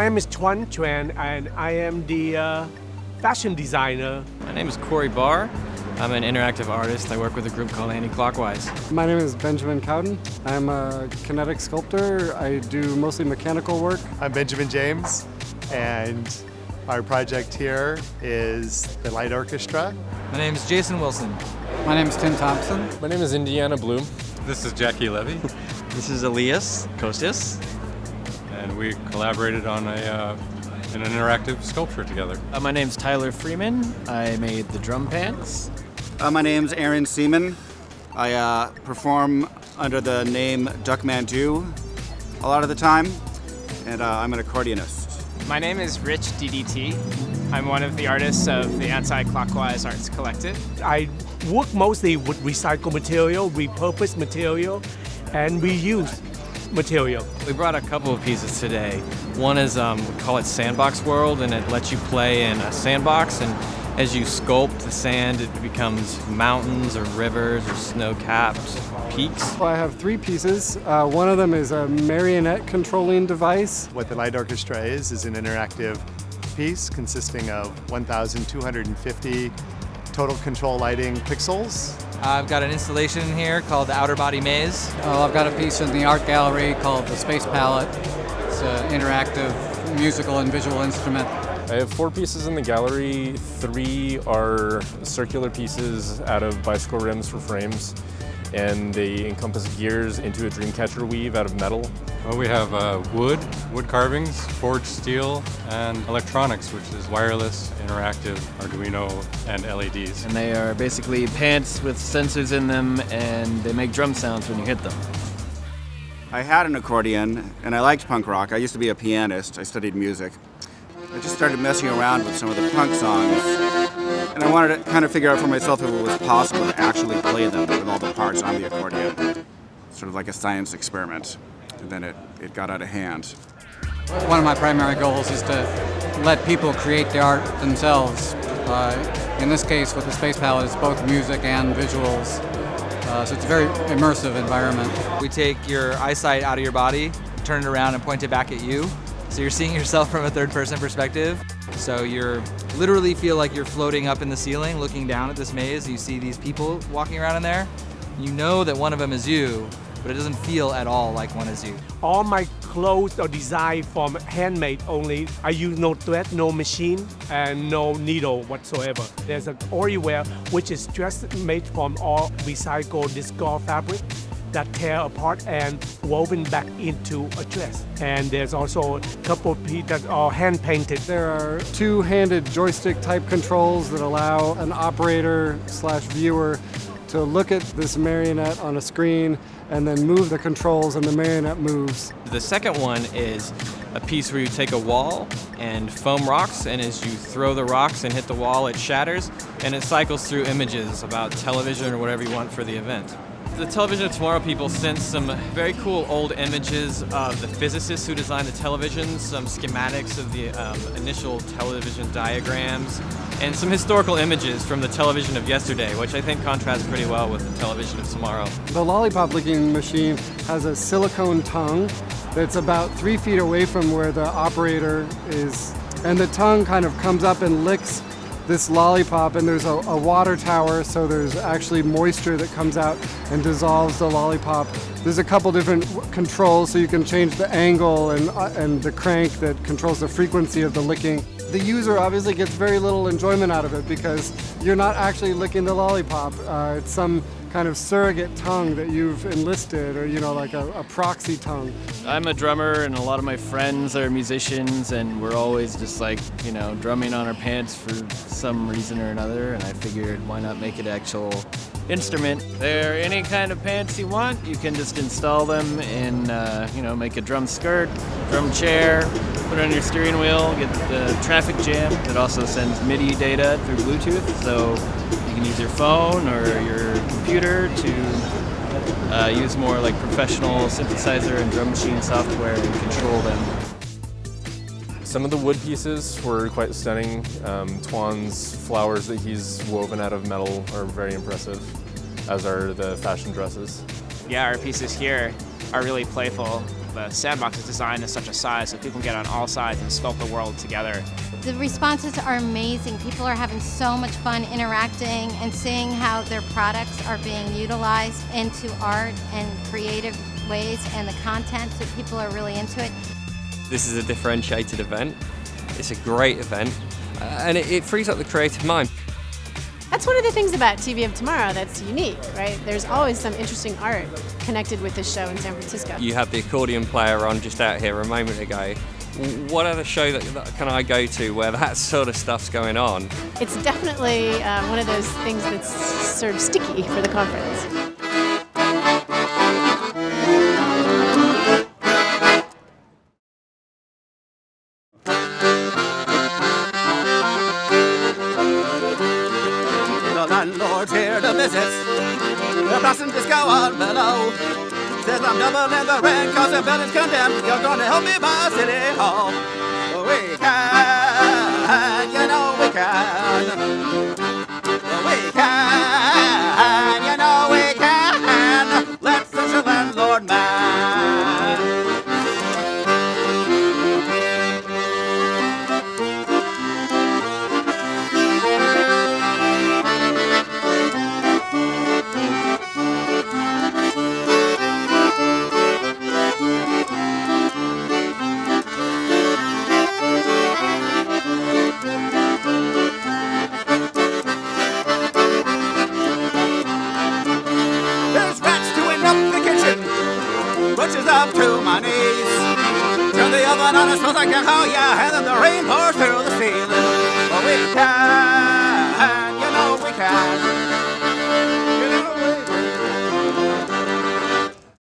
My name is Chuan Chuan, and I am the fashion designer. My name is Corey Barr. I'm an interactive artist. I work with a group called Anti-Clockwise. My name is Benjamin Cowden. I'm a kinetic sculptor. I do mostly mechanical work. I'm Benjamin James, and our project here is the Light Orchestra. My name is Jason Wilson. My name is Tim Thompson. My name is Indiana Bloom. This is Jackie Levy. This is Elias Kostis. And we collaborated on an interactive sculpture together. My name's Tyler Freeman. I made the drum pants. My name's Aaron Seaman. I perform under the name Duckman2 a lot of the time, and I'm an accordionist. My name is Rich DDT. I'm one of the artists of the Anti-Clockwise Arts Collective. I work mostly with recycled material, repurposed material, and reused material. We brought a couple of pieces today. One is, we call it Sandbox World, and it lets you play in a sandbox, and as you sculpt the sand, it becomes mountains or rivers or snow-capped peaks. I have three pieces. One of them is a marionette controlling device. What the Light Orchestra is an interactive piece consisting of 1,250 total control lighting pixels. I've got an installation here called the Outer Body Maze. I've got a piece in the art gallery called the Space Palette. It's an interactive musical and visual instrument. I have 4 pieces in the gallery. 3 are circular pieces out of bicycle rims for frames, and they encompass gears into a dreamcatcher weave out of metal. Well, we have wood carvings, forged steel, and electronics, which is wireless, interactive, Arduino, and LEDs. And they are basically pants with sensors in them, and they make drum sounds when you hit them. I had an accordion, and I liked punk rock. I used to be a pianist. I studied music. I just started messing around with some of the punk songs, and I wanted to kind of figure out for myself if it was possible to actually play them with all the parts on the accordion. Sort of like a science experiment. And then it got out of hand. One of my primary goals is to let people create the art themselves. In this case, with the Space Palette, it's both music and visuals. So it's a very immersive environment. We take your eyesight out of your body, turn it around and point it back at you. So you're seeing yourself from a third-person perspective. So you literally feel like you're floating up in the ceiling, looking down at this maze. You see these people walking around in there. You know that one of them is you, but it doesn't feel at all like one is you. All my clothes are designed from handmade only. I use no thread, no machine, and no needle whatsoever. There's an Oreo which is just made from all recycled discard fabric that tear apart and woven back into a dress. And there's also a couple of pieces that are hand painted. There are two-handed joystick type controls that allow an operator/viewer to look at this marionette on a screen and then move the controls and the marionette moves. The second one is a piece where you take a wall and foam rocks, and as you throw the rocks and hit the wall, it shatters, and it cycles through images about television or whatever you want for the event. The Television of Tomorrow people sent some very cool old images of the physicists who designed the television, some schematics of the initial television diagrams, and some historical images from the television of yesterday, which I think contrasts pretty well with the television of tomorrow. The lollipop licking machine has a silicone tongue that's about 3 feet away from where the operator is, and the tongue kind of comes up and licks this lollipop, and there's a water tower, so there's actually moisture that comes out and dissolves the lollipop. There's a couple different controls, so you can change the angle and the crank that controls the frequency of the licking. The user obviously gets very little enjoyment out of it because you're not actually licking the lollipop. It's some kind of surrogate tongue that you've enlisted, or like a proxy tongue. I'm a drummer, and a lot of my friends are musicians, and we're always just drumming on our pants for some reason or another, and I figured why not make it actual instrument. They're any kind of pants you want. You can just install them and make a drum skirt, drum chair, put it on your steering wheel, get the traffic jam. It also sends MIDI data through Bluetooth, so you can use your phone or your computer to use more like professional synthesizer and drum machine software and control them. Some of the wood pieces were quite stunning. Tuan's flowers that he's woven out of metal are very impressive, as are the fashion dresses. Yeah, our pieces here are really playful. The sandbox is designed in such a size so people can get on all sides and sculpt the world together. The responses are amazing. People are having so much fun interacting and seeing how their products are being utilized into art and creative ways and the content, so people are really into it. This is a differentiated event. It's a great event, and it frees up the creative mind. That's one of the things about TVOT Tomorrow that's unique, right? There's always some interesting art connected with this show in San Francisco. You had the accordion player on just out here a moment ago. What other show that can I go to where that sort of stuff's going on? It's definitely one of those things that's sort of sticky for the conference. Landlord's here to visit. The passengers go on below. Says I'm doubling the rent cause the building's condemned. You're gonna help me buy City Hall. We can, you know we can. We can, you know we can. Let's search the landlord man. Rushes up to my knees. Turn the oven on as fast as I can, oh yeah, and then the rain pours through the ceiling. Oh, we can.